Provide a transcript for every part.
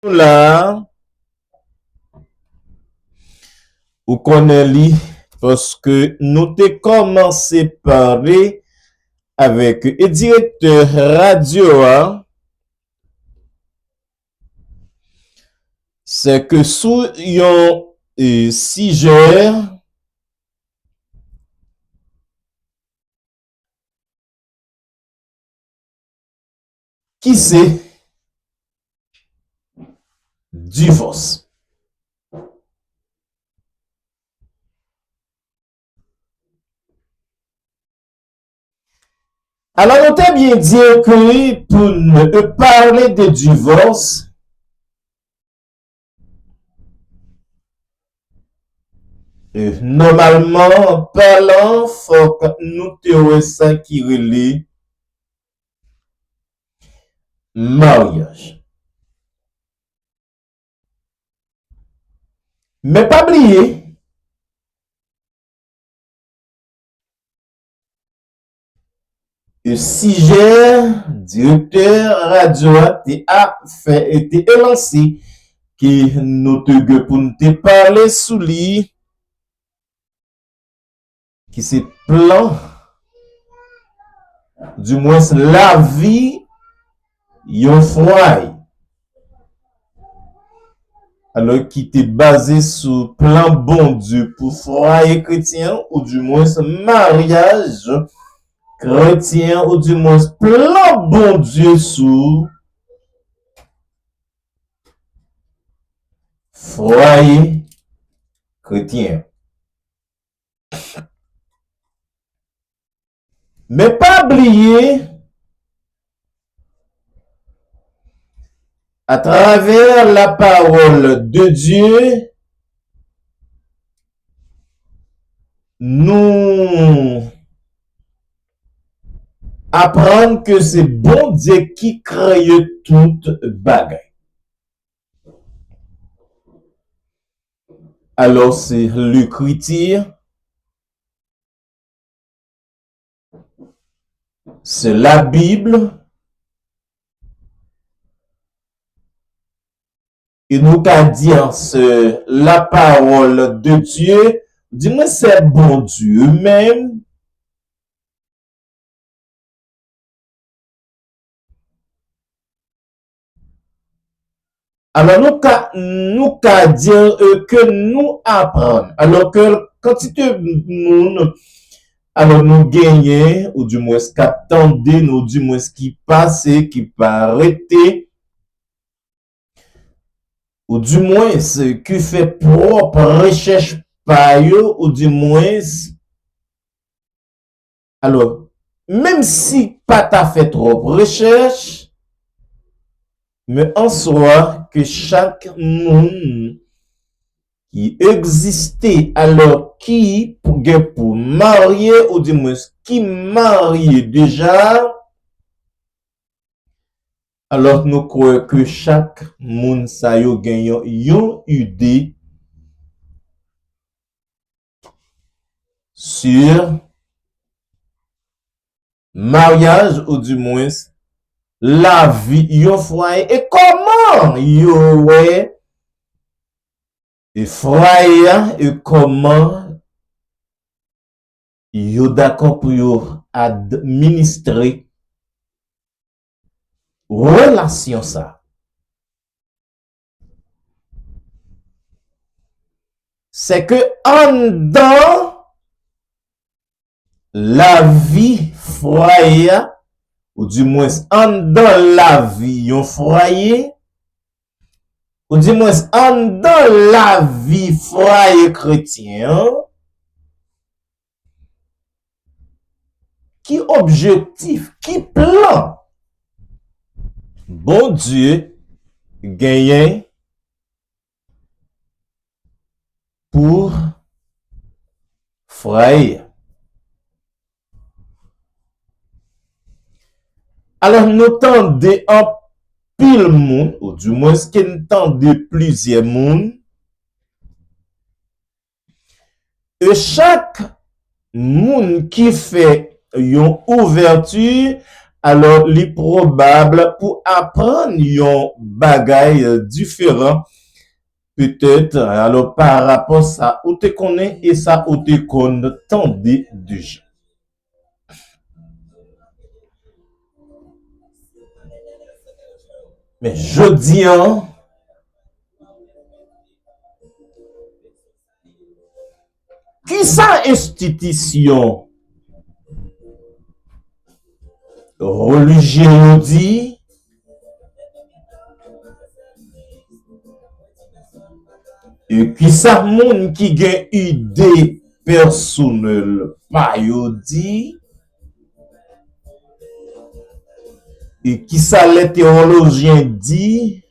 Là, ou connaît li, parce que nous te commencé parler avec le directeur radio, hein, c'est que sous yon sujet qui c'est divorce. Alors, on t'a bien dit que pour ne parler de divorce, normalement, parlant, faut que nous te ça qui relie mariage. Mais pas oublier, le sujet directeur radio a fait été lancé qui nous te pour nous te parler sous lui qui c'est plan du moins la vie yon foyer alors qui était basé sur plan bon Dieu pour foyer chrétien ou du moins mariage chrétien ou du moins plan bon Dieu sous foyer chrétien. Mais pas oublier, à travers la parole de Dieu, nous apprenons que c'est bon Dieu qui crée toute bagaille. Alors c'est l'écriture, c'est la Bible, et nous qu'à dire c'est la parole de Dieu, dis-moi c'est bon Dieu même. Alors nous qu'à dire que nous apprenons. Alors que quantité de monde, alors nous gagnons, ou du moins qu'attendez, ou du moins qui passe, qui pas arrêter, ou du moins ce qui fait propre recherche par eux, ou du moins, alors, même si pas ta fait trop recherche, mais en soi, que chaque monde qui existait, alors qui pour marier, ou du moins qui marie déjà, alors nous croyons que chaque monde sa yo gagnant yon idée sur mariage ou du moins la vie yon foyer et comment yo ouais et foyer et comment yo d'accord pour yo administrer relation ça. C'est que en dedans la vie foyer ou du moins en dedans la vie yon foyer ou du moins en dedans la vie foyer chrétien qui objectif, qui plan bon Dieu gagne pour frère. Alors, nous tendons en pile monde, ou du moins, ce qui nous tendons plusieurs monde, et chaque monde qui fait une ouverture alors li probable pour apprendre yon bagay différent peut-être alors par rapport à ça ou te connaît et ça ou te connaît tant de gens. Mais je dis qui sa institution religieux dit et qui sa moun qui gen idée personnelle pa yo dit et qui ça les théologiens dit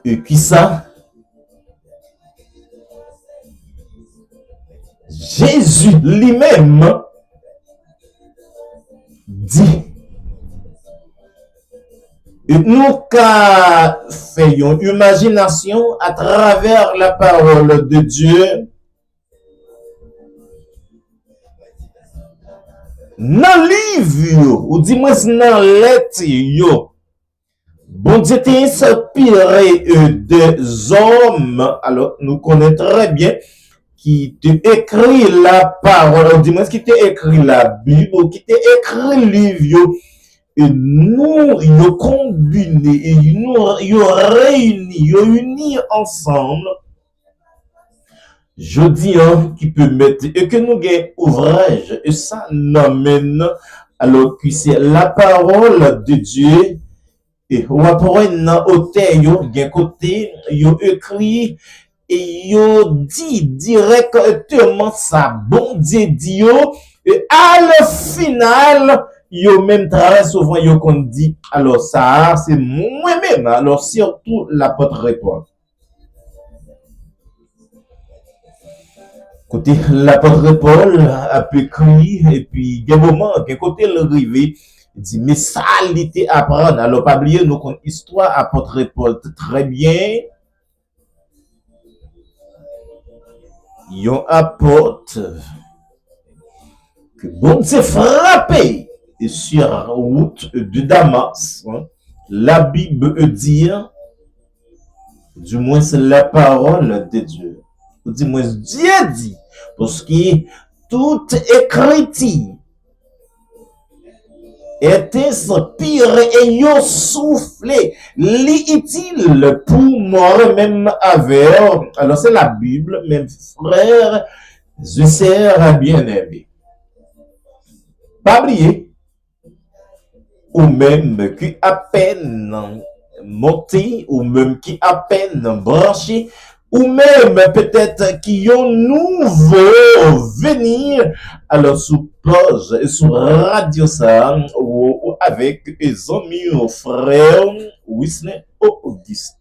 et qui ça Jésus lui-même dit et nous qu'a fait une imagination à travers la parole de Dieu dans livre ou dis-moi dans lettre yo bon Dieu t'est inspiré des hommes alors nous connaissons très bien qui te écrit la parole dis-moi qui t'a écrit la Bible qui t'a écrit le livre et nous yo combiné et nous yo réunis ensemble je dis qui peut mettre et que nous gagnons ouvrage et ça n'amène alors que c'est la parole de Dieu et on va prendre dans hôtel yo gen côté yo écrit et yo dit directement ça bon Dieu dit yo et à le final yo même très souvent yo qu'on dit alors ça c'est moi-même alors surtout l'apôtre Paul. Côté l'apôtre Paul a pu écrire et puis il y a un moment qu'un côté le rivé il dit mais ça l'était apprendre alors pas oublier nous qu'on histoire apôtre Paul très bien yon apôtre que bon Dieu frappé sur la route de Damas la Bible dit du moins c'est la parole de Dieu du moins Dieu dit parce que toute écriture est inspiré et yo soufflé l'utile pour moi-même avec alors c'est la Bible même frère je sers bien aimé pas oublier ou même qui à peine monté ou même qui à peine branché ou même peut-être qui ont nouveau venir alors sous plage et sous radio ça ou avec les amis ou frères Whitney Auguste.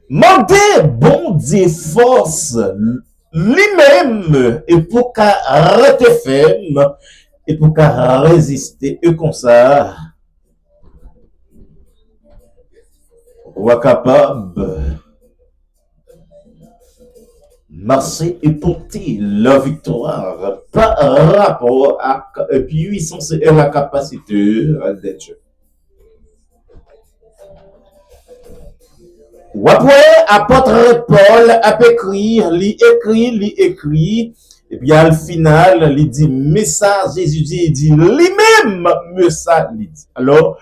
Mandez bon Dieu force lui-même et pour qu'à arrêter ferme et pour qu'à résister et comme ça ou capable marcher et porter la victoire par rapport à la puissance et la capacité d'être. Ou après, apôtre Paul a écrit, et puis à le final, il dit, mais ça, Jésus dit, lui-même, mais ça, il dit. Alors,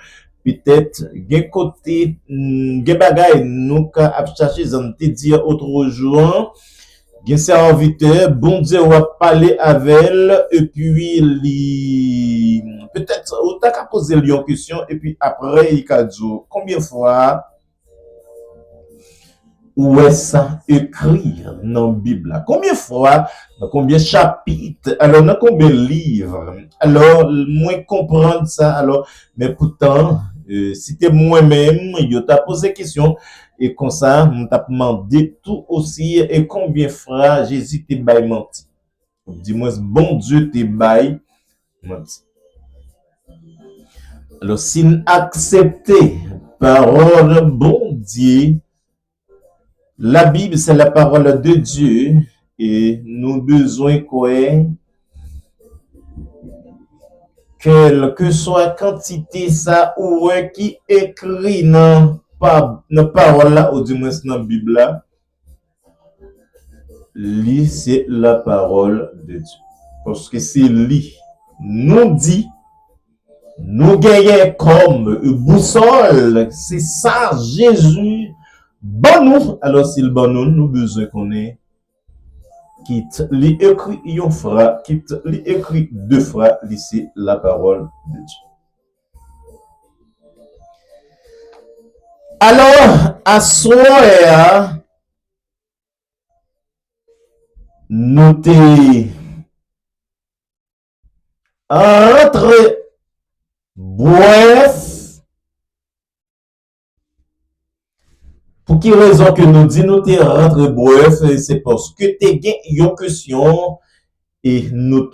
peut-être, gen côté, gen bagay, nous, ka chercher, j'en te dire autre jour, gen serviteur, bon Dieu, on va parler avec elle, et puis, peut-être, autant qu'à poser une question, et puis après, il a dit, combien de fois, où est ça écrit dans la Bible? Combien de fois, dans combien de chapitres, alors dans combien de livres? Alors, moi comprendre ça, alors, mais pourtant, si t'es moi-même, je t'ai posé question, et comme ça, je t'ai demandé tout aussi, et combien de fois Jésus t'est bail menti? Dis-moi, bon Dieu t'est bail menti. Alors, si nous acceptons parole bon Dieu, la Bible, c'est la parole de Dieu. et nous besoin quoi, quelle que soit quantité ça ou ouais, qui écrit dans parole là, ou du moins dans la Bible là, lui, c'est la parole de Dieu. Parce que c'est lui, nous dit, nous gagnons comme boussole. C'est ça, Jésus, bon nous. Alors, s'il bon nous, nous besoin qu'on ait, quitte lui écrit une phrase, quitte lui écrit deux phrases, c'est la parole de Dieu. Alors, à soir, nous t'es entre bref, pour quelle raison que nous disons nous t'es rentré bref, c'est parce que t'es gain une question et nous